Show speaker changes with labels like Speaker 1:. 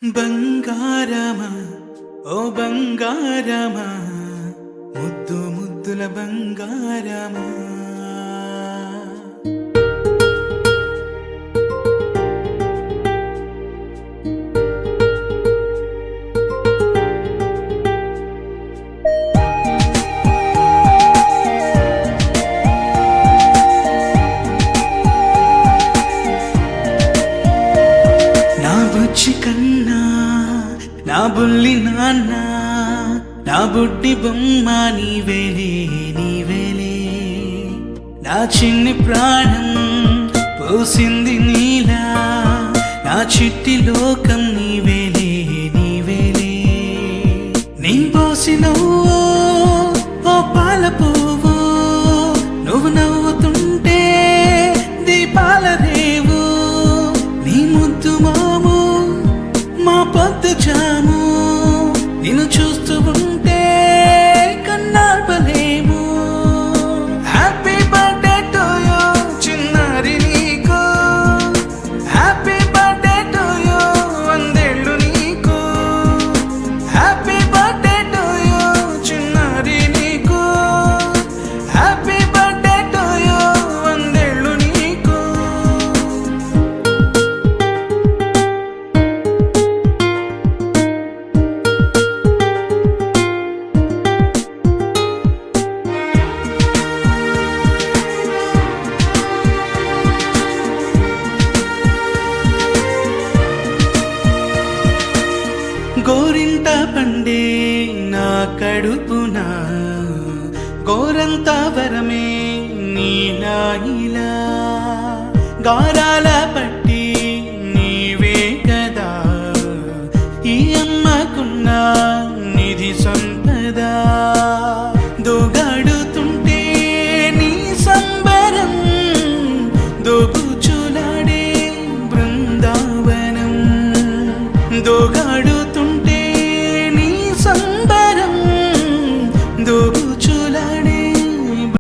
Speaker 1: బంగారమా ఓ బంగారమా ముద్దు ముద్దుల బంగారమా నా బుజ్జి కన్నా నా బుల్లి నాన్న నా బుడ్డి బొమ్మ నీవేలే నీవేలే నా చిన్ని ప్రాణం పోసింది నీలా నా చిట్టి లోకం నీవేలే నీవేలే నీ పోసినవో ఓ పాల పువ్వు నువ్వు నవ్వుతుంటే దీపాల రేవు నీ ముద్దు మాము మా పొద్దు జాము నిన్ను చూస్తూ ఉంటే కన్నార్పలేము. హ్యాపీ బర్త్డే టు యూ చిన్నారి నీకు, హ్యాపీ బర్త్డే టు యూ వందేళ్ళు నీకు, హ్యాపీ బర్త్డే టు యూ చిన్నారి నీకు, హ్యాపీ బర్త్డే టు యూ వందేళ్ళు నీకు. గోరింట పండే నా కడుపున గోరంత వరమే నీలా ఇలా గారాల